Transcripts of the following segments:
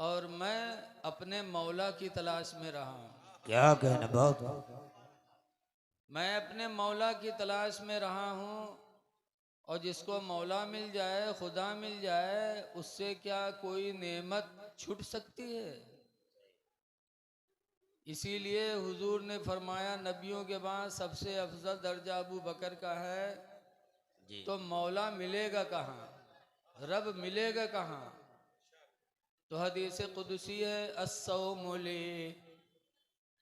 और मैं अपने मौला की तलाश में रहा हूँ। क्या कहना, बहुत मैं अपने मौला की तलाश में रहा हूँ। और जिसको मौला मिल जाए, खुदा मिल जाए, उससे क्या कोई नेमत छूट सकती है? इसीलिए हुजूर ने फरमाया नबियों के बाद सबसे अफजल दर्जा अबू बकर का है। जी। तो मौला मिलेगा कहाँ, रब मिलेगा कहाँ? तो हदीस कुदसी है, अस्सौमु ली,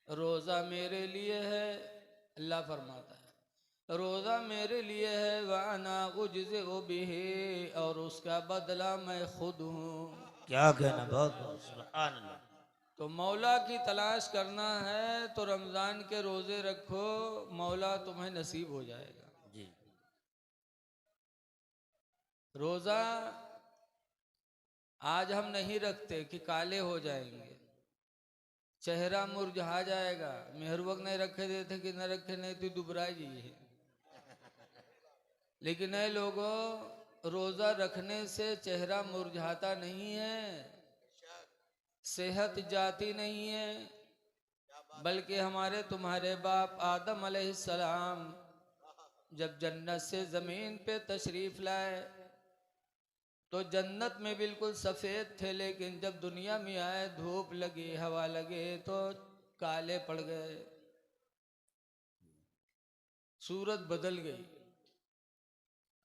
रोज़ा मेरे लिए है। अल्लाह फरमाता है रोज़ा मेरे लिए है, वाना उज्ज़िउ बिही, और उसका बदला मैं खुद हूँ। क्या कहना, बहुत सुभान अल्लाह। तो मौला की तलाश करना है तो रमज़ान के रोज़े रखो, मौला तुम्हें नसीब हो जाएगा। जी। रोज़ा आज हम नहीं रखते कि काले हो जाएंगे, चेहरा मुरझा जाएगा। मेहर वक्त नहीं रखे देते कि न रखे नहीं तो दुबरा जी है। लेकिन ये लोगों, रोज़ा रखने से चेहरा मुरझाता नहीं है, सेहत जाती नहीं है, बल्कि हमारे तुम्हारे बाप आदम अलैहिस्सलाम जब जन्नत से ज़मीन पे तशरीफ़ लाए तो जन्नत में बिल्कुल सफ़ेद थे, लेकिन जब दुनिया में आए, धूप लगी, हवा लगे तो काले पड़ गए, सूरत बदल गई।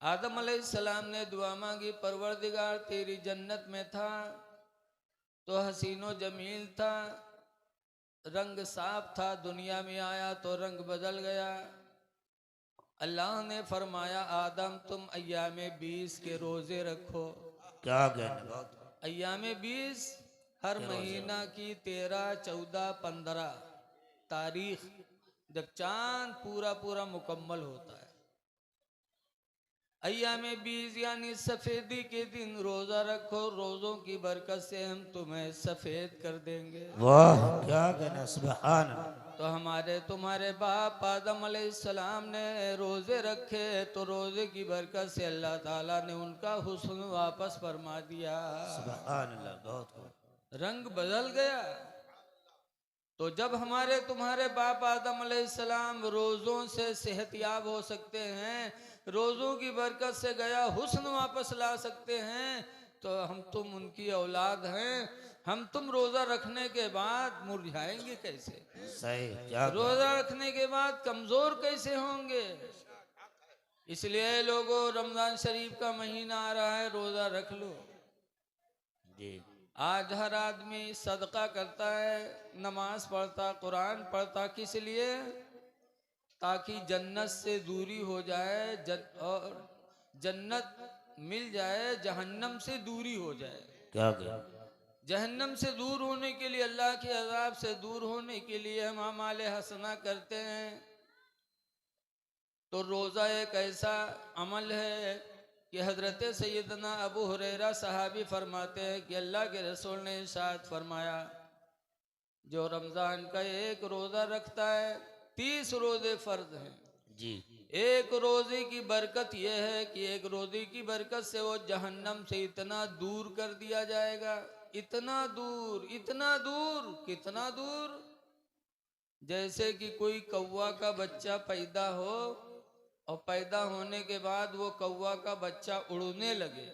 आदम अलैहिस्सलाम ने दुआ मांगी, परवरदिगार तेरी जन्नत में था तो हसीनो जमील था, रंग साफ था, दुनिया में आया तो रंग बदल गया। अल्लाह ने फरमाया आदम तुम अय्यामे 20 के रोज़े रखो। क्या कहना, बहुत अय्यामे 20 हर के रोजे महीना की 13, 14, 15 तारीख जब चांद पूरा पूरा मुकम्मल होता है, अय्यामे 20 यानी सफ़ेदी के दिन रोज़ा रखो, रोज़ों की बरकत से हम तुम्हें सफ़ेद कर देंगे। वाह, क्या कहना, सुभान अल्लाह। तो हमारे तुम्हारे बाप आदम अलैहिस्सलाम ने रोज़े रखे तो रोज़े की बरकत से अल्लाह ताला ने उनका हुस्न वापस फरमा दिया, सुभान अल्लाह, बहुत रंग बदल गया। तो जब हमारे तुम्हारे बाप आदम अलैहिस्सलाम रोज़ों से सेहतयाब हो सकते हैं, रोज़ों की बरकत से गया हुस्न वापस ला सकते हैं, तो हम तुम उनकी औलाद हैं। हम तुम रोज़ा रखने के बाद मुरझाएंगे कैसे? सही। क्या रोज़ा कहना, रखने के बाद कमज़ोर कैसे होंगे? इसलिए लोगों, रमज़ान शरीफ का महीना आ रहा है, रोज़ा रख लो। जी। आज हर आदमी सदका करता है, नमाज पढ़ता, कुरान पढ़ता, किस लिए? ताकि जन्नत से दूरी हो जाए, और जन्नत मिल जाए, जहन्नम से दूरी हो जाए। क्या कहना, जहन्नम से दूर होने के लिए, अल्लाह के अज़ाब से दूर होने के लिए हम अमाले हसना करते हैं। तो रोज़ा एक ऐसा अमल है कि हज़रत सैयदना अबू हुरैरा सहाबी फरमाते हैं कि अल्लाह के रसूल ने इरशाद फरमाया, जो रमज़ान का एक रोज़ा रखता है, 30 रोज़े फ़र्ज हैं। जी। एक रोज़े की बरकत यह है कि एक रोज़े की बरकत से वो जहन्नम से इतना दूर कर दिया जाएगा, इतना दूर, इतना दूर, कितना दूर, जैसे कि कोई कौवा का बच्चा पैदा हो और पैदा होने के बाद वो कौवा का बच्चा उड़ने लगे,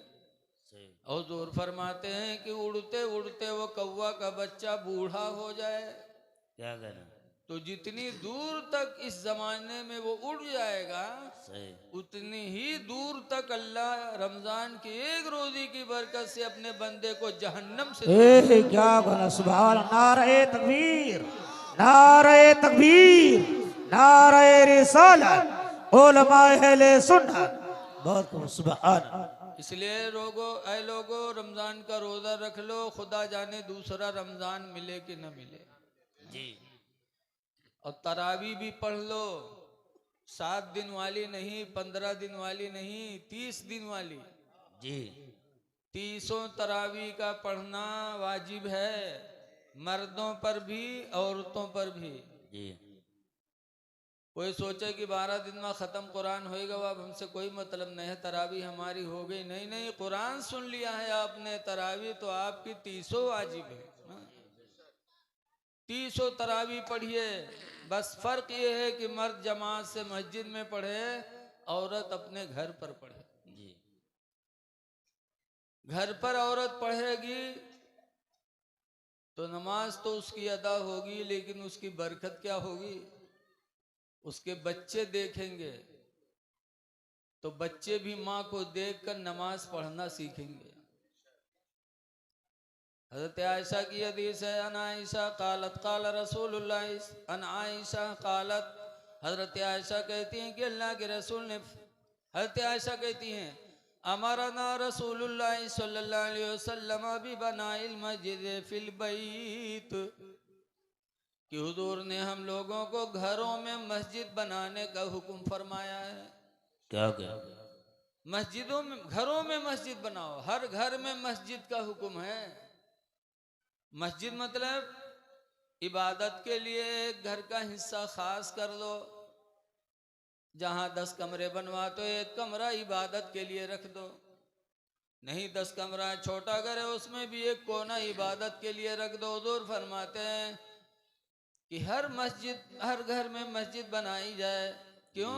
सही। और हुजूर फरमाते हैं कि उड़ते उड़ते वो कौवा का बच्चा बूढ़ा हो जाए। क्या कहना, तो जितनी दूर तक इस जमाने में वो उड़ जाएगा, सही। उतनी ही दूर तक अल्लाह रमजान की एक रोजी की बरकत से अपने बंदे को जहन्नम से दूर। क्या कहना, सुभान। नारे तकबीर, नारे तकबीर, नारे रिसालत, उलमाए अहले सुन्नत। बहुत खूब, सुभान अल्लाह। इसलिए लोगों रमजान का रोजा रख लो, खुदा जाने दूसरा रमजान मिले कि न मिले। जी। और तरावी भी पढ़ लो, 7 दिन वाली नहीं, 15 दिन वाली नहीं, 30 दिन वाली। जी। 30 तरावी का पढ़ना वाजिब है, मर्दों पर भी औरतों पर भी। जी। कोई सोचे कि 12 दिन में ख़त्म कुरान होएगा, अब हमसे कोई मतलब नहीं है, तरावी हमारी हो गई। नहीं नहीं, कुरान सुन लिया है आपने, तरावी तो आपकी 30 वाजिब है। 30 तरावी पढ़िए। बस फर्क ये है कि मर्द जमात से मस्जिद में पढ़े, औरत अपने घर पर पढ़े। जी। घर पर औरत पढ़ेगी तो नमाज तो उसकी अदा होगी, लेकिन उसकी बरकत क्या होगी? उसके बच्चे देखेंगे तो बच्चे भी माँ को देखकर नमाज पढ़ना सीखेंगे। हज़रत आयशा की हदीस है, अन आयशा कालत काल रसूलुल्लाह, अन आयशा कालत, हज़रत आयशा कहती हैं कि अल्लाह के रसूल ने, हज़रत आयशा कहती हैं, अमरना रसूलुल्लाह सल्लल्लाहु अलैहि वसल्लम भी बनाइल मस्जिद फिल बैत, कि हुजूर ने हम लोगों को घरों में मस्जिद बनाने का हुक्म फरमाया है। क्या क्या? मस्जिदों में, घरों में मस्जिद बनाओ, हर घर में मस्जिद का हुक्म है। मस्जिद मतलब इबादत के लिए एक घर का हिस्सा खास कर लो, जहां 10 कमरे बनवा तो एक कमरा इबादत के लिए रख दो। नहीं 10 कमरा छोटा घर है, उसमें भी एक कोना इबादत के लिए रख दो। हुजूर फरमाते हैं कि हर मस्जिद, हर घर में मस्जिद बनाई जाए। क्यों?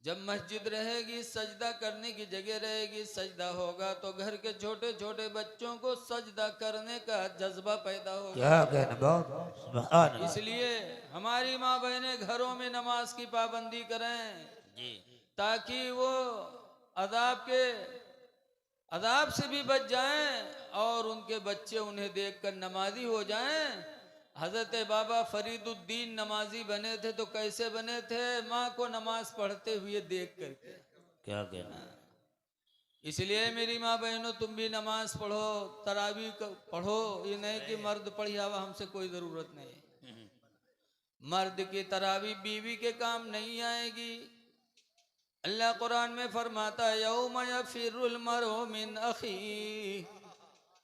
जब मस्जिद रहेगी, सजदा करने की जगह रहेगी, सजदा होगा तो घर के छोटे छोटे बच्चों को सजदा करने का जज्बा पैदा होगा। क्या कहना, बहुत सुभान अल्लाह। इसलिए हमारी माँ बहनें घरों में नमाज की पाबंदी करें, जी। ताकि वो अदाब से भी बच जाएं और उनके बच्चे उन्हें देखकर नमाजी हो जाएं। हजरत बाबा फरीदुद्दीन नमाजी बने थे तो कैसे बने थे? माँ को नमाज पढ़ते हुए देख करके। क्या कहना? इसलिए मेरी माँ बहनों, तुम भी नमाज पढ़ो, तरावी पढ़ो। ये नहीं कि मर्द पढ़ियावा, हमसे कोई जरूरत नहीं। मर्द की तरावी बीवी के काम नहीं आएगी। अल्लाह कुरान में फरमाता है, यौम यफिरुल मरउ मिन अखी,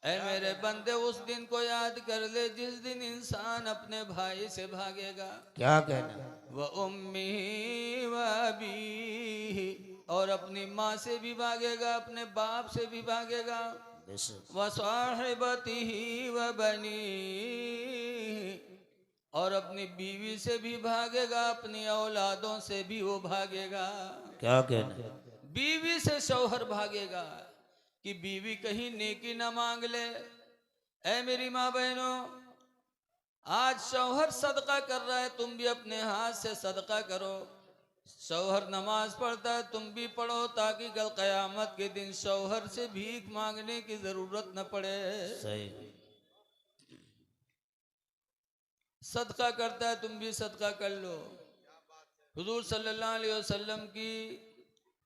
ऐ मेरे बंदे उस दिन को याद कर ले जिस दिन इंसान अपने भाई से भागेगा। क्या कहना? व उम्मी व अबीही, और अपनी माँ से भी भागेगा, अपने बाप से भी भागेगा। बेशक। व साहिबतिही व बनी, और अपनी बीवी से भी भागेगा, अपनी औलादों से भी वो भागेगा। क्या कहना? बीवी से शौहर भागेगा कि बीवी कहीं नेकी ना मांग ले। ऐ मेरी माँ बहनों, आज शौहर सदका कर रहा है, तुम भी अपने हाथ से सदका करो। शौहर नमाज पढ़ता है, तुम भी पढ़ो, ताकि कल कयामत के दिन शौहर से भीख मांगने की जरूरत न पड़े। सही। सदका करता है, तुम भी सदका कर लो। हुजूर सल्लल्लाहु अलैहि वसल्लम की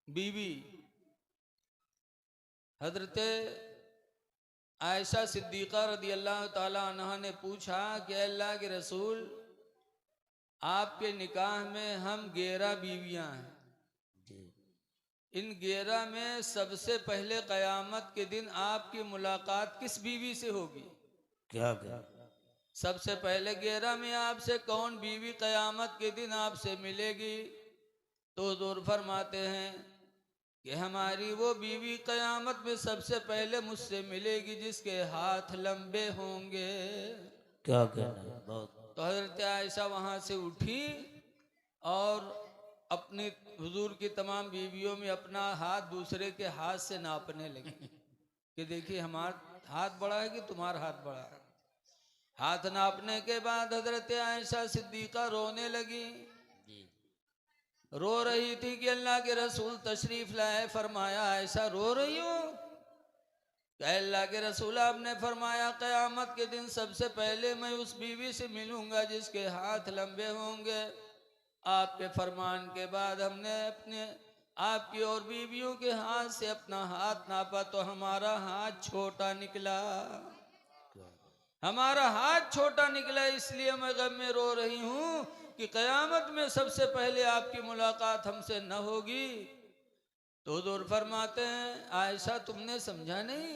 बीवी हजरत आयशा सिद्दीक़ा रदी अल्लाह ताला अन्हा ने पूछा कि अल्लाह के रसूल, आपके निकाह में हम 11 बीवियां हैं, इन 11 में सबसे पहले कयामत के दिन आपकी मुलाकात किस बीवी से होगी? क्या क्या? सबसे पहले 11 में आपसे कौन बीवी कयामत के दिन आपसे मिलेगी? तो हुजूर फरमाते हैं कि हमारी वो बीवी कयामत में सबसे पहले मुझसे मिलेगी जिसके हाथ लंबे होंगे। क्या कहना? बहुत। तो हजरत आयशा वहां से उठी और अपनी हुजूर की तमाम बीवियों में अपना हाथ दूसरे के हाथ से नापने लगी कि देखिए हमारा हाथ बड़ा है कि तुम्हारा हाथ बड़ा है। हाथ नापने के बाद हजरत आयशा सिद्दीक़ा रोने लगी। रो रही थी कि अल्लाह के रसूल तशरीफ लाए। फरमाया, आयशा रो रही हो? अल्लाह के रसूल, आपने फरमाया क़यामत के दिन सबसे पहले मैं उस बीवी से मिलूंगा जिसके हाथ लंबे होंगे। आपके फरमान के बाद हमने अपने आपकी और बीवियों के हाथ से अपना हाथ नापा तो हमारा हाथ छोटा निकला। हमारा हाथ छोटा निकला, इसलिए मैं गम में रो रही हूं कि कयामत में सबसे पहले आपकी मुलाकात हमसे न होगी। तो हुजूर फरमाते हैं, आयशा तुमने समझा नहीं,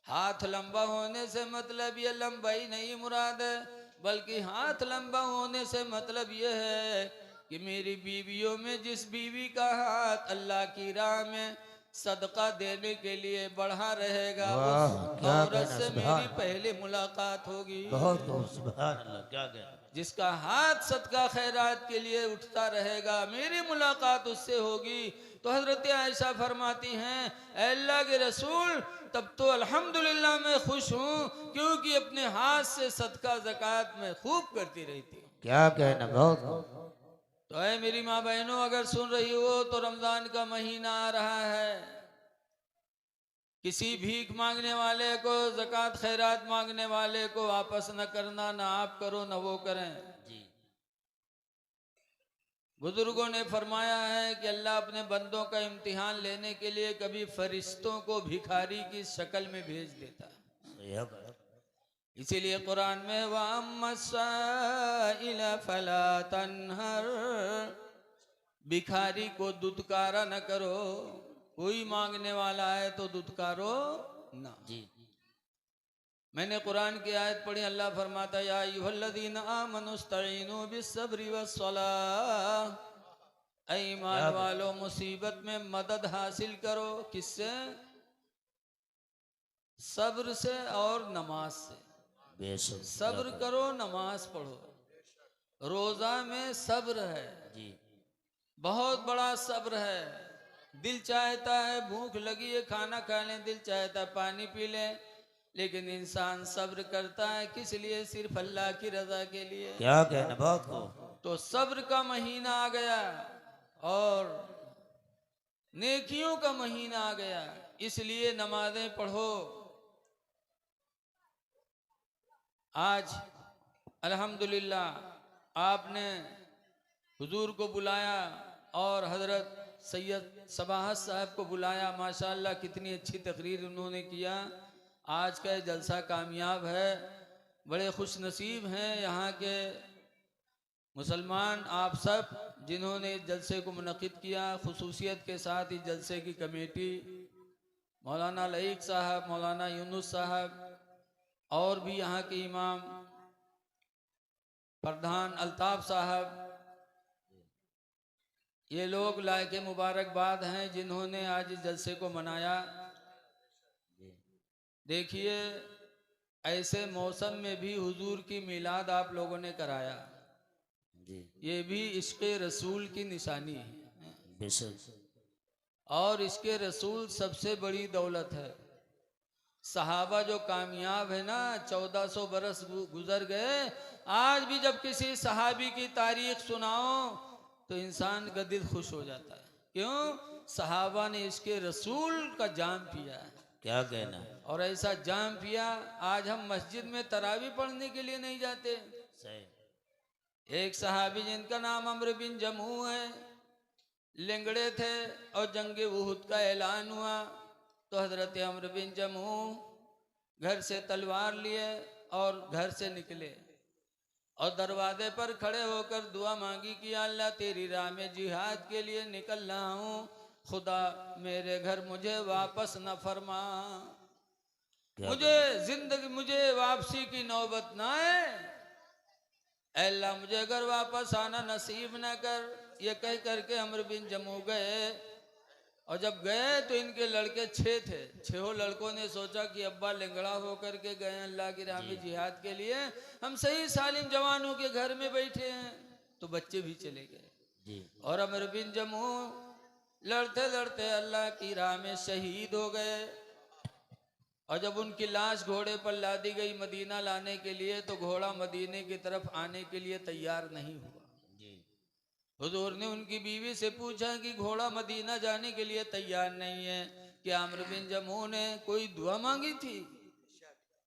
हाथ लंबा होने से मतलब ये लंबाई नहीं मुराद है, बल्कि हाथ लंबा होने से मतलब यह है कि मेरी बीवियों में जिस बीवी का हाथ अल्लाह की राह में सदका देने के लिए बढ़ा रहेगा, वाह, उस क्या औरत कहना, से सुभान मेरी पहली मुलाकात होगी। बहुत खूब, सुभान अल्लाह, क्या कहना। जिसका हाथ सदका खैरात के लिए उठता रहेगा, मेरी मुलाकात उससे होगी। तो हजरत आयशा फरमाती हैं, ऐ अल्लाह के रसूल, तब तो अल्हम्दुलिल्लाह मैं खुश हूँ, क्योंकि अपने हाथ से सदका ज़कात में खूब करती रहती हूँ। क्या कहना, बहुत खूब। तो ऐ मेरी माँ बहनों, अगर सुन रही हो तो रमजान का महीना आ रहा है। किसी भीख मांगने वाले को, ज़कात खैरात मांगने वाले को वापस न करना, ना आप करो न वो करें। जी, बुजुर्गों ने फरमाया है कि अल्लाह अपने बंदों का इम्तिहान लेने के लिए कभी फरिश्तों को भिखारी की शक्ल में भेज देता है। सही है बात। इसीलिए कुरान में वअम्मस्साइल फला तन्हर, भिखारी को दुत्कारा न करो। कोई मांगने वाला है तो दुत्कारो ना। जी, मैंने कुरान की आयत पढ़ी, अल्लाह फरमाता या अय्युहल्लज़ीना आमनुस्तईनु बिस्सब्रि वस्सलाह, ऐ ईमान क्या वालों मुसीबत में मदद हासिल करो। किससे? सब्र से और नमाज से। बेशक, क्या सब्र कहना। करो, नमाज पढ़ो। रोजा में सब्र है, जी, बहुत बड़ा सब्र है। दिल चाहता है, भूख लगी है, खाना खा लें, दिल चाहता है पानी पी लें, लेकिन इंसान सब्र करता है किस लिए? सिर्फ अल्लाह की रजा के लिए। क्या कहना, बहुत खूब। तो सब्र का महीना आ गया और नेकियों का महीना आ गया, इसलिए नमाजें पढ़ो। आज अल्हम्दुलिल्लाह आपने हुजूर को बुलाया और हजरत सैयद सबाहत साहब को बुलाया। माशाअल्लाह कितनी अच्छी तकरीर उन्होंने किया। आज का ये जलसा कामयाब है। बड़े खुश नसीब हैं यहाँ के मुसलमान आप सब जिन्होंने इस जलसे को मुनक़िद किया। खुसूसियत के साथ इस जलसे की कमेटी मौलाना लईक साहब, मौलाना यूनुस साहब और भी यहाँ के इमाम प्रधान अल्ताफ साहब, ये लोग लायके मुबारकबाद हैं जिन्होंने आज इस जलसे को मनाया। देखिए ऐसे मौसम में भी हुजूर की मिलाद आप लोगों ने कराया, जी, ये भी इश्क़े रसूल की निशानी है। बेशक, और इश्क़े रसूल सबसे बड़ी दौलत है। सहाबा जो कामयाब है ना, 1400 बरस गुजर गए, आज भी जब किसी सहाबी की तारीख सुनाओ तो इंसान का दिल खुश हो जाता है। क्यों? सहाबा ने इसके रसूल का जाम पिया है। क्या कहना। और ऐसा जाम पिया, आज हम मस्जिद में तरावी पढ़ने के लिए नहीं जाते। सही। एक सहाबी जिनका नाम अम्र बिन जमू है, लेंगड़े थे और जंग उहुद का ऐलान हुआ तो हजरत अम्र बिन जमू घर से तलवार लिए और घर से निकले और दरवाजे पर खड़े होकर दुआ मांगी कि अल्लाह तेरी राह में जिहाद के लिए निकल रहा हूँ, खुदा मेरे घर मुझे वापस न फरमा, मुझे जिंदगी, मुझे वापसी की नौबत ना आए, अल्लाह मुझे घर वापस आना नसीब न कर। ये कह करके अम्र बिन जमू गए और जब गए तो इनके लड़के 6 थे। 6 लड़कों ने सोचा कि अब्बा लंगड़ा होकर के गए अल्लाह की राह में जिहाद के लिए, हम सही सालिम जवानों के घर में बैठे हैं, तो बच्चे भी चले गए। जी, और अम्र बिन जमू लड़ते लड़ते अल्लाह की राह में शहीद हो गए। और जब उनकी लाश घोड़े पर लादी गई मदीना लाने के लिए, तो घोड़ा मदीने की तरफ आने के लिए तैयार नहीं हुआ। जी, हुजूर ने उनकी बीवी से पूछा कि घोड़ा मदीना जाने के लिए तैयार नहीं है, क्या अम्र बिन जमू ने कोई दुआ मांगी थी?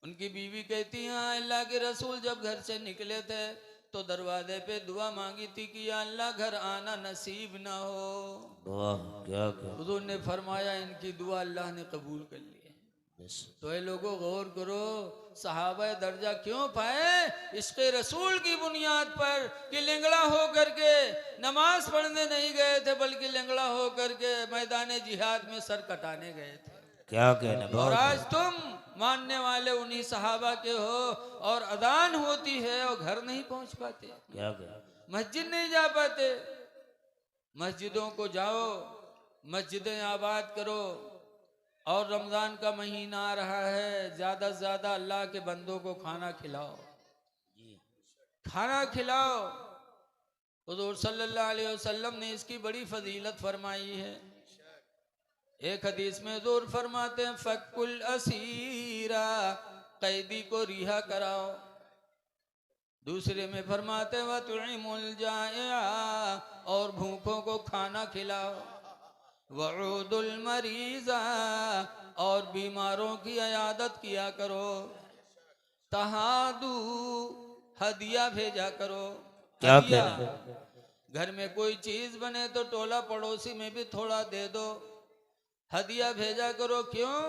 उनकी बीवी कहती हैं, अल्लाह के रसूल जब घर से निकले थे तो दरवाजे पे दुआ मांगी थी कि या अल्लाह घर आना नसीब ना हो। वाह, क्या कहना। हुजूर ने फरमाया इनकी दुआ अल्लाह ने कबूल कर ली है। बेशक, तो ये लोगों गौर करो, सहाबा दर्जा क्यों पाए? इश्क़े रसूल की बुनियाद पर कि लंगड़ा होकर के नमाज पढ़ने नहीं गए थे, बल्कि लंगड़ा होकर के मैदान जिहाद में सर कटाने गए थे। क्या कहना, और बहुत आज तुम मानने वाले उन्हीं सहाबा के हो और अजान होती है और घर नहीं पहुंच पाते, क्या कहना, मस्जिद नहीं जा पाते। मस्जिदों को जाओ, मस्जिदें आबाद करो। और रमजान का महीना आ रहा है, ज्यादा से ज्यादा अल्लाह के बंदों को खाना खिलाओ, खाना खिलाओ। हुजूर सल्लल्लाहु अलैहि वसल्लम ने इसकी बड़ी फजीलत फरमाई है। एक हदीस में हुजूर फरमाते हैं फकुल असीरा, कैदी को रिहा कराओ। दूसरे में फरमाते हैं वतुइमुल जाइआ, और भूखों को खाना खिलाओ। वऊदुल मरीजा, और बीमारों की इयादत किया करो। तहादू, हदिया भेजा करो। क्या हदिया, कहना, घर में कोई चीज बने तो टोला पड़ोसी में भी थोड़ा दे दो, हदिया भेजा करो। क्यों?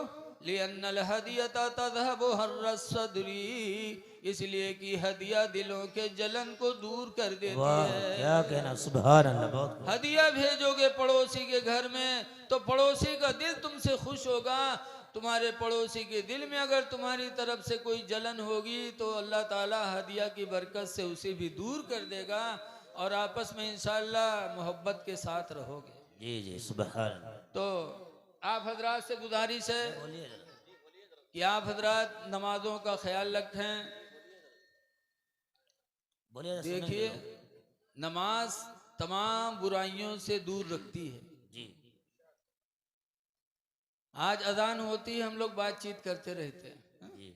लिअन्नल हदियता तज़हबु हर्रस सदरी, इसलिए कि हदिया दिलों के जलन को दूर कर देती वाह है। क्या कहना, सुभान अल्लाह, बहुत खूब। हदिया भेजोगे पड़ोसी के घर में तो पड़ोसी का दिल तुमसे खुश होगा। तुम्हारे पड़ोसी के दिल में अगर तुम्हारी तरफ से कोई जलन होगी तो अल्लाह ताला हदिया की बरकत से उसे भी दूर कर देगा और आपस में इंशाअल्लाह मोहब्बत के साथ रहोगे। जी जी, सुभान अल्लाह। तो आप हजरात से गुजारिश है कि आप हजरात नमाजों का ख्याल रखें। बोलिए, देखिए, नमाज तमाम बुराइयों से दूर रखती है। जी आज अजान होती है, हम लोग बातचीत करते रहते हैं। जी,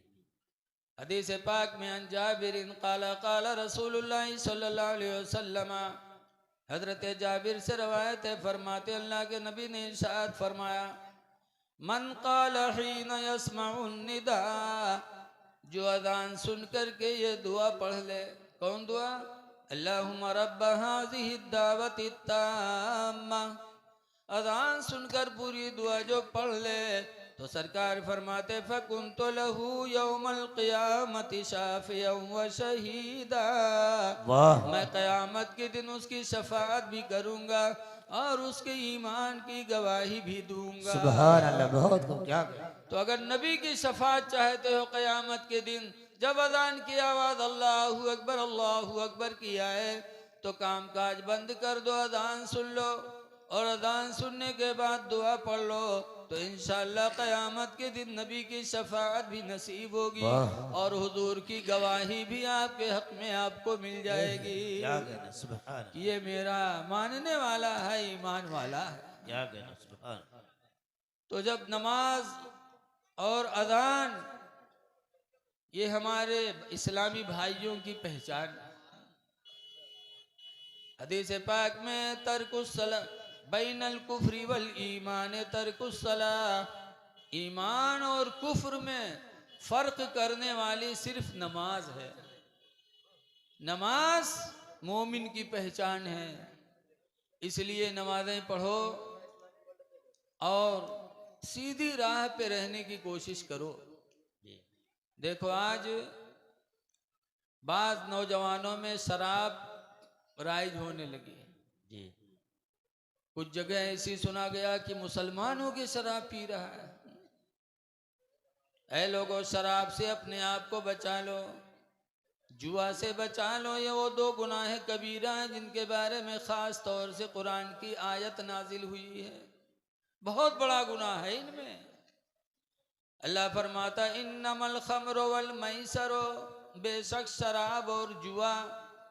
हदीस पाक में अन जाबिर क़ाला क़ाला रसूलुल्लाह सल्लल्लाहु अलैहि वसल्लम, हजरत जाबिर से रवायत है, फरमाते अल्लाह के नबी ने इरशाद फरमाया मन क़ाला हीन यस्मउन निदा, जो अजान सुन कर के ये दुआ पढ़ ले। कौन दुआ? अल्लाहुम्मा रब्ब हाज़िहि दावति ताम्मा। अजान सुनकर पूरी दुआ जो पढ़ ले तो सरकार फरमाते फकुन्तु लहू यौमल क़ियामति शाफ़ियन व शहीदा, वाह मैं क़यामत के दिन उसकी शफाअत भी करूँगा और उसके ईमान की गवाही भी दूंगा। सुभान अल्लाह, बहुत खूब। क्या कहना, तो अगर नबी की शफाअत चाहते हो क़यामत के दिन, जब अजान की आवाज़ अल्लाहु अकबर की आए तो काम काज बंद कर दो, अजान सुन लो और अजान सुनने के बाद दुआ पढ़ लो, तो इंशाअल्लाह क़यामत के दिन नबी की शफाअत भी नसीब होगी वाह। और हुजूर की गवाही भी आपके हक में आपको मिल जाएगी। क्या कहना, सुभान अल्लाह, ये मेरा मानने वाला है, ईमान वाला है। क्या कहना, सुभान अल्लाह। तो जब नमाज और अजान ये हमारे इस्लामी भाइयों की पहचान है। हदीस पाक में तर्कुस्सला बैनल कुफ्री वल ईमान तर्कुस्सला, ईमान और कुफ्र में फर्क करने वाली सिर्फ नमाज है। नमाज मोमिन की पहचान है, इसलिए नमाजें पढ़ो और सीधी राह पे रहने की कोशिश करो। देखो, आज बाज नौजवानों में शराब राइज होने लगी है। जी कुछ जगह ऐसी सुना गया कि मुसलमानों की शराब पी रहा है। ऐ लोगों, शराब से अपने आप को बचा लो, जुआ से बचा लो। ये वो दो गुनाह कबीरा हैं जिनके बारे में खास तौर से कुरान की आयत नाजिल हुई है। बहुत बड़ा गुनाह है इनमें। अल्लाह फरमाता इन्नमल खम्र वल मैसरो, बेशक शराब और जुआ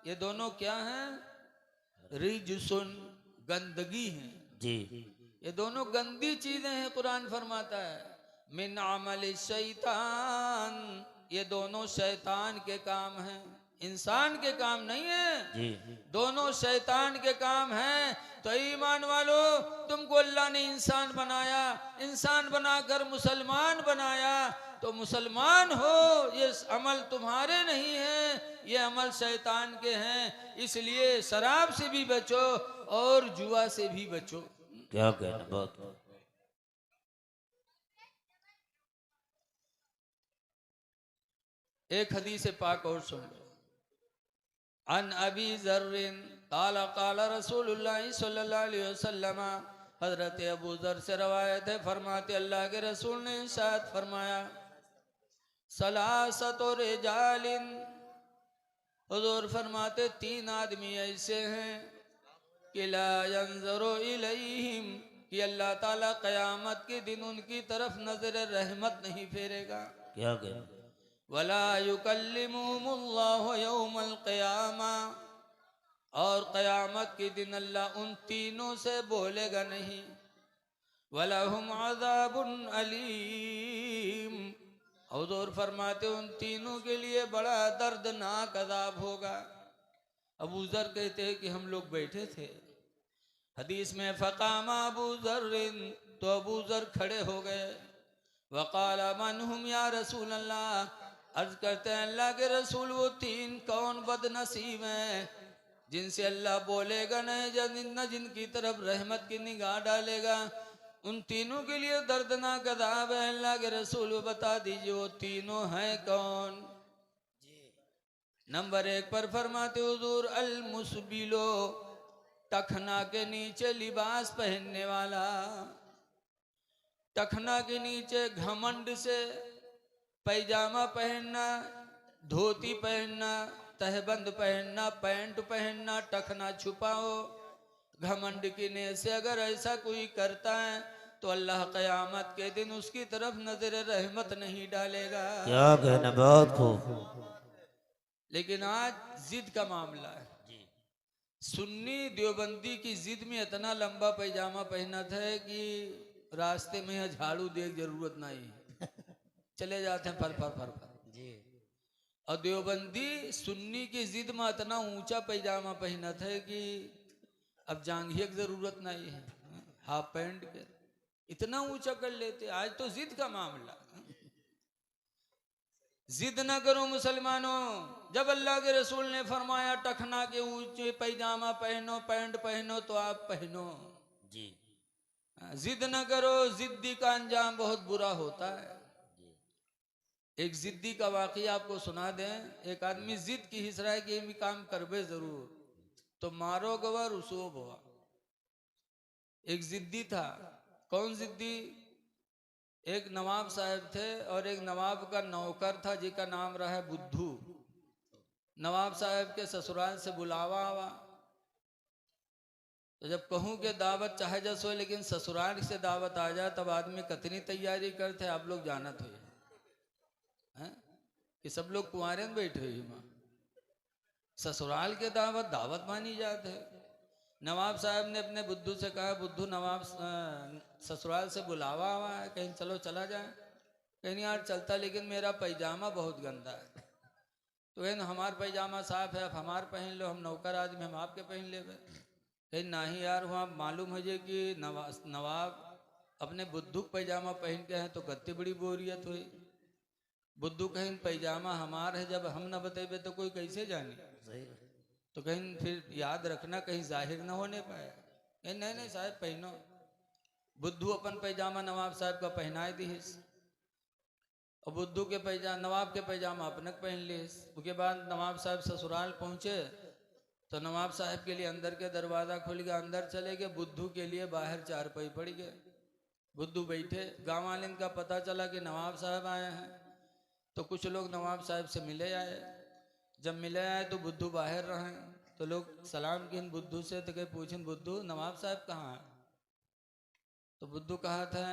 ये दोनों क्या हैं? रिजसुन, गंदगी हैं। जी, ये दोनों गंदी चीजें हैं। कुरान फरमाता है मिन अमल शैतान, ये दोनों शैतान के काम हैं, इंसान के काम नहीं है। जी दोनों शैतान के काम हैं। तो ईमान वालो, तुमको अल्लाह ने इंसान बनाया, इंसान बनाकर मुसलमान बनाया, तो मुसलमान हो, ये अमल तुम्हारे नहीं है, ये अमल शैतान के हैं। इसलिए शराब से भी बचो और जुआ से भी बचो। क्या कहना, बहुत एक हदीस पाक और सुन लो। अन अबी ज़र्रिन क़ाला क़ाला रसूलुल्लाह सल्लल्लाहु अलैहि वसल्लम, हजरत अबू जर से रवायत है, फरमाते अल्लाह के रसूल ने इरशाद फरमाया, सलासतो रिजालिन, हुजूर फरमाते 3 आदमी ऐसे हैं कि ला यंज़ुरु इलैहिम, कि अल्लाह ताला क़यामत के दिन उनकी तरफ नजर रहमत नहीं फेरेगा। क्या कहना, वला युकल्लिमुहुमुल्लाहु यौमल क़ियामा, और क़यामत के दिन अल्लाह उन तीनों से बोलेगा नहीं। वलहुम अज़ाबुन अलीम, हुज़ूर फरमाते उन तीनों के लिए बड़ा दर्दनाक अज़ाब होगा। अबू ज़र कहते हैं कि हम लोग बैठे थे, हदीस में फ़क़ामा अबू ज़र्रिन, तो अबू ज़र खड़े हो गए। वक़ाल मन हुम या रसूल अल्लाह, अर्ज़ करते हैं अल्लाह के रसूल वो 3 कौन बदनसीब हैं जिनसे अल्लाह बोलेगा न जिनकी तरफ रहमत की निगाह डालेगा। उन तीनों के लिए दर्दनाक अज़ाब है। अल्लाह के रसूल वो बता दीजिए वो तीनों हैं कौन। नंबर 1 पर फरमाते हुजूर अल मुसबिलो, टखना के नीचे लिबास पहनने वाला, टखना के नीचे घमंड से पैजामा पहनना, धोती पहनना, तहबंद पहनना, पैंट पहनना, टखना छुपा हो, घमंड की नीयत से अगर ऐसा कोई करता है तो अल्लाह क़यामत के दिन उसकी तरफ नजर रहमत नहीं डालेगा। क्या कहना, बहुत खूब। लेकिन आज जिद का मामला है। सुन्नी देवबंदी की जिद में इतना लंबा पैजामा पहना था कि रास्ते में यहाँ झाड़ू देख जरूरत नहीं, चले जाते हैं फर फर फर फर जी, और देवबंदी सुन्नी की जिद में इतना ऊंचा पैजामा पहना था कि अब जांघिया की जरूरत नहीं है, हाफ पैंट के इतना ऊंचा कर लेते। आज तो जिद का मामला। जिद न करो मुसलमानों, जब अल्लाह के रसूल ने फरमाया टखना के ऊंचे पैजामा पहनो, पैंट पहनो, तो आप पहनो। जी, जिद न करो, जिद्दी का अंजाम बहुत बुरा होता है। एक जिद्दी का वाकया आपको सुना दें। एक आदमी जिद की हिस्सा है कि ये काम करबे जरूर, तो मारो गवा रुसूब हुआ। एक जिद्दी था। कौन जिद्दी? एक नवाब साहब थे और एक नवाब का नौकर था जिसका नाम रहा है बुद्धू। नवाब साहब के ससुराल से बुलावा आवा, तो जब कहूँ कि दावत चाहे जस हो, लेकिन ससुराल से दावत आ जाए तब आदमी कितनी तैयारी करते आप लोग जानत हो हैं कि सब लोग कुंवारे में बैठे हुए माँ, ससुराल के दावत दावत मानी जाते है। नवाब साहब ने अपने बुद्धू से कहा, बुद्धू नवाब ससुराल से बुलावा हुआ है, कहीं चलो चला जाए। कहीं यार चलता, लेकिन मेरा पैजामा बहुत गंदा है। तो कहीं हमार पैजामा साफ है, आप हमार पहन लो, हम नौकर आदमी हम आपके पहन ले। कहीं नहीं यार, वहाँ मालूम है जे कि नवाब अपने बुद्धू पैजामा पहन के हैं तो कत्ती बड़ी बोरियत हुई। बुद्धू कहीं पैजामा हमार है, जब हम न बतेबे तो कोई कैसे जाने। सही, तो कहीं फिर याद रखना कहीं जाहिर न होने पाए। कहीं नहीं नहीं साहब पहनो। बुद्धू अपन पैजामा नवाब साहब का पहनाए दीस, और बुद्धू के पैजामा नवाब के पैजामा अपने पहन लीस। उसके बाद नवाब साहब ससुराल पहुँचे तो नवाब साहब के लिए अंदर के दरवाज़ा खुल गया, अंदर चले गए। बुद्धू के लिए बाहर चारपाई पड़ गए। बुद्धू बैठे। गाँव वाले का पता चला कि नवाब साहब आए हैं, तो कुछ लोग नवाब साहब से मिले आए। जब मिले आए तो बुद्धू बाहर रहे, तो लोग सलाम किन बुद्धू से, तो कहीं पूछें बुद्धू नवाब साहब कहाँ हैं? तो बुद्धू कहा था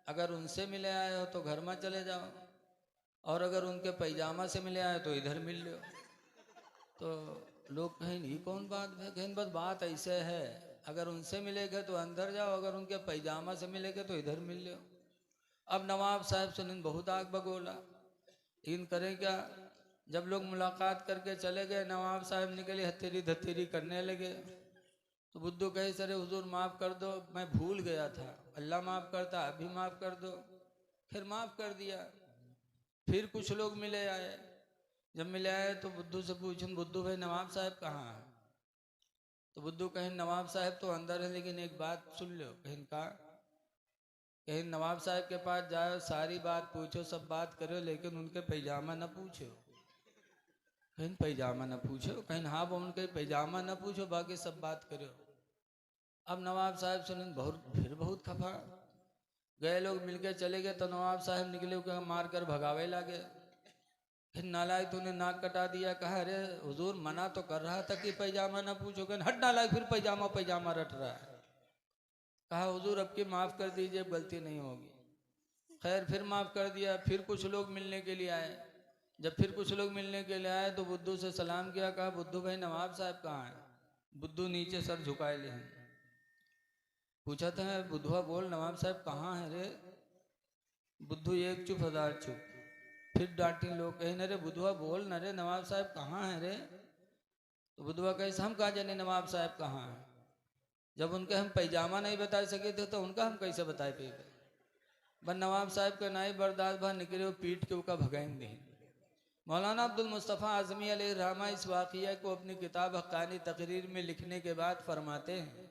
अगर उनसे मिले आए हो तो घर में चले जाओ, और अगर उनके पैजामा से मिले आए तो इधर मिल लो। तो लोग कहें ये कौन बात है? कहें बस बात ऐसे है, अगर उनसे मिलेगा तो अंदर जाओ, अगर उनके पैजामा से मिलेगा तो इधर मिल लो। अब नवाब साहब से बहुत आग बगोला, इन करें क्या। जब लोग मुलाकात करके चले गए, नवाब साहब निकले हथेरी धथेरी करने लगे। तो बुद्धू कहे सरे हुजूर माफ़ कर दो, मैं भूल गया था, अल्लाह माफ़ करता, अभी माफ़ कर दो। फिर माफ़ कर दिया। फिर कुछ लोग मिले आए। जब मिले आए तो बुद्धू से पूछूं बुद्धू भाई नवाब साहब कहाँ हैं? तो बुद्धू कहें नवाब साहब तो अंदर है, लेकिन एक बात सुन लो। कहें कहा? कहीं नवाब साहब के पास जाओ, सारी बात पूछो, सब बात करो, लेकिन उनके पैजामा न पूछो। कहीं पैजामा न पूछो? कहीं हाँ वो उनके पैजामा न पूछो, बाकी सब बात करो। अब नवाब साहब सुने बहुत खफा। गए लोग मिलके चले गए तो नवाब साहब निकले कि मार कर भगावे लागे। फिर नालायक तूने नाक कटा दिया। कहा अरे हुजूर मना तो कर रहा था कि पैजामा ना पूछो। हट नालायक, फिर पैजामा पैजामा रट रहा है। कहा हुजूर अब की माफ कर दीजिए, गलती नहीं होगी। खैर फिर माफ कर दिया। फिर कुछ लोग मिलने के लिए आए। जब फिर कुछ लोग मिलने के लिए आए तो बुद्धू से सलाम किया। कहा बुद्धू भाई नवाब साहब कहाँ हैं? बुद्धू नीचे सर झुकाए ले हैं। पूछा था बुद्धुआ बोल नवाब साहब कहाँ है रे? बुद्धू एक चुप हजार चुप। फिर डांटी लोग कहे न रे बुद्धुआ बोल न रे, नवाब साहब कहाँ है रे? तो बुद्धुआ कहे हम कहा जाने नवाब साहब कहाँ हैं। जब उनके हम पैजामा नहीं बता सके थे तो उनका हम कैसे बताए पे? बन नवाब साहब का नाई बर्दाश्त भा निकले वो पीट के उनका भगाएंगे। मौलाना अब्दुल मुस्तफ़ा आज़मी अलैहिर्रहमा इस वाक़िया को अपनी किताब हक़ानी तकरीर में लिखने के बाद फरमाते हैं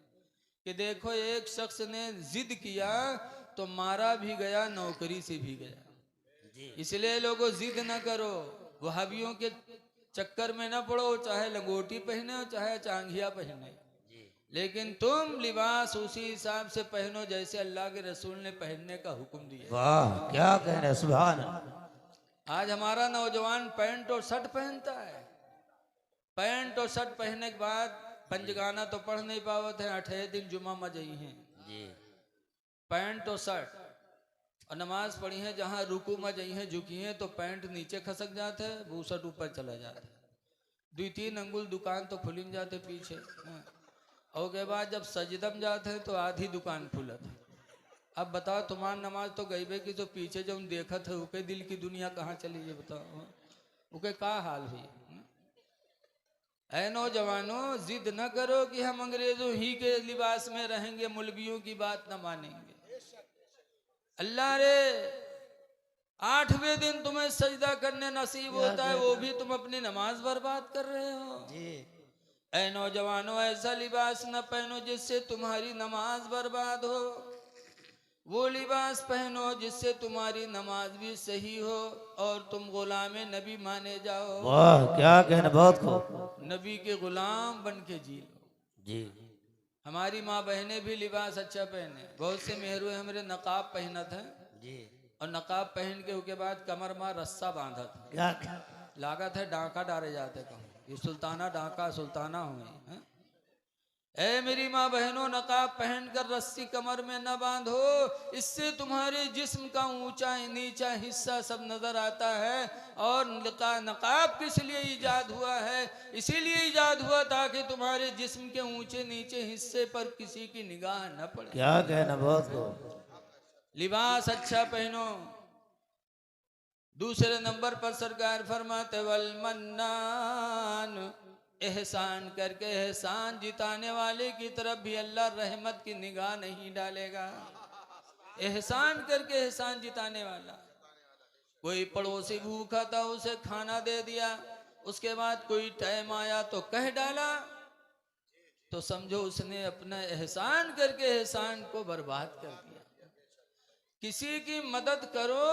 कि देखो एक शख्स ने जिद किया तो मारा भी गया, नौकरी से भी गया। इसलिए लोगों जिद न करो, वहाबियों के चक्कर में न पड़ो, चाहे लंगोटी पहने हो चाहे चांगिया पहने, लेकिन तुम लिबास उसी हिसाब से पहनो जैसे अल्लाह के रसूल ने पहनने का हुक्म दिया। वाह क्या कहना, सुभान। आज हमारा नौजवान पैंट और शर्ट पहनता है। पैंट और शर्ट पहनने के बाद पंजगाना तो पढ़ नहीं पावत है, 8 दिन जुमा में जई हैं। पैंट और शर्ट और नमाज पढ़ी है, जहाँ रुकू में जई हैं झुकी हैं तो पैंट नीचे खसक जाते है, बूसट ऊपर चला जाता है। 2-3 अंगुल दुकान तो खुलिन जाते पीछे। और के बाद जब सजदम जाते हैं तो आधी दुकान खुलत है। अब बताओ तुम्हारी नमाज तो गईबे की, तो पीछे जो देखत है उके दिल की दुनिया कहाँ चली है बताओ? उके का हाल हुई? ऐ नौजवानों जिद न करो कि हम अंग्रेजों ही के लिबास में रहेंगे, मौलवियों की बात न मानेंगे। अल्लाह रे 8वें दिन तुम्हें सजदा करने नसीब होता है, वो भी तुम अपनी नमाज बर्बाद कर रहे हो। ऐ नौजवानों ऐसा लिबास न पहनो जिससे तुम्हारी नमाज बर्बाद हो, वो लिबास पहनो जिससे तुम्हारी नमाज भी सही हो और तुम गुलामे नबी माने जाओ। वाह क्या कहना, बहुत खूब। नबी के गुलाम बन के जी लो। जी हमारी माँ बहनें भी लिबास अच्छा पहने। बहुत से मेहरू हमारे नकाब पहनत हैं जी। और और नकाब पहन के उसके बाद कमर में रस्सा बांधत है। क्या लागत है डांका डाले जाते कहूँ ये सुल्ताना डांका सुल्ताना हुई है। ऐ मेरी माँ बहनों नकाब पहनकर रस्सी कमर में न बांधो, इससे तुम्हारे जिस्म का ऊंचा नीचा हिस्सा सब नजर आता है। और नकाब किस लिए ईजाद हुआ है? इसीलिए ईजाद हुआ ताकि तुम्हारे जिस्म के ऊंचे नीचे हिस्से पर किसी की निगाह न पड़े। क्या कहना, बहुत खूब। लिबास अच्छा पहनो। दूसरे नंबर पर सरकार फरमाते वल मन्नान, एहसान करके एहसान जिताने वाले की तरफ भी अल्लाह रहमत की निगाह नहीं डालेगा। एहसान करके एहसान जिताने वाला, कोई पड़ोसी भूखा था उसे खाना दे दिया, उसके बाद कोई टाइम आया तो कह डाला, तो समझो उसने अपना एहसान करके एहसान को बर्बाद कर दिया। किसी की मदद करो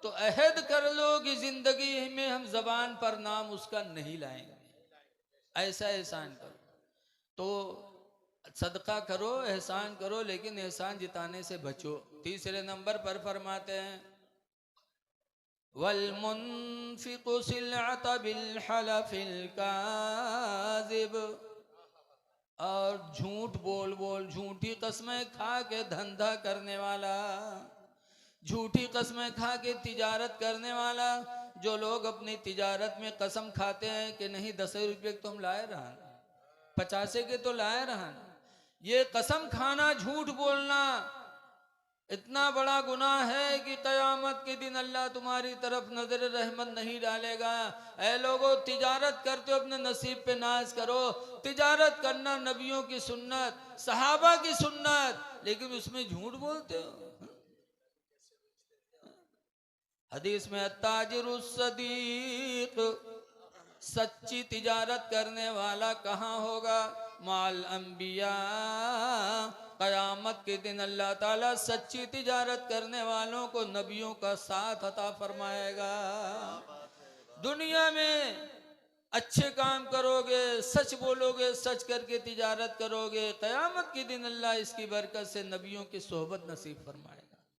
तो अहद कर लो कि जिंदगी में हम जबान पर नाम उसका नहीं लाएंगे, ऐसा एहसान करो। तो सदका करो, एहसान करो, लेकिन एहसान जिताने से बचो। तीसरे नंबर पर फरमाते हैं वल मुनफिकु सिलअत बिल हलफिल काज़िब, और झूठ बोल बोल झूठी कस्में खा के धंधा करने वाला, झूठी कस्में खा के तिजारत करने वाला। जो लोग अपनी तिजारत में कसम खाते हैं कि नहीं 10 रुपये तो हम लाए रहन, 50 के तो लाए रहन, ये कसम खाना झूठ बोलना इतना बड़ा गुनाह है कि कयामत के दिन अल्लाह तुम्हारी तरफ नजर रहमत नहीं डालेगा। ऐ लोगों तिजारत करते हो अपने नसीब पे नाज करो। तिजारत करना नबियों की सुन्नत, सहाबा की सुन्नत, लेकिन उसमें झूठ बोलते हो। हदीस में अत्ताजिरुस सदीक, सच्ची तिजारत करने वाला कहाँ होगा? माल अंबिया, कयामत के दिन अल्लाह ताला सच्ची तिजारत करने वालों को नबियों का साथ अता फरमाएगा। दुनिया में अच्छे काम करोगे, सच बोलोगे, सच करके तिजारत करोगे, क़यामत के दिन अल्लाह इसकी बरकत से नबियों की सोहबत नसीब फरमाए।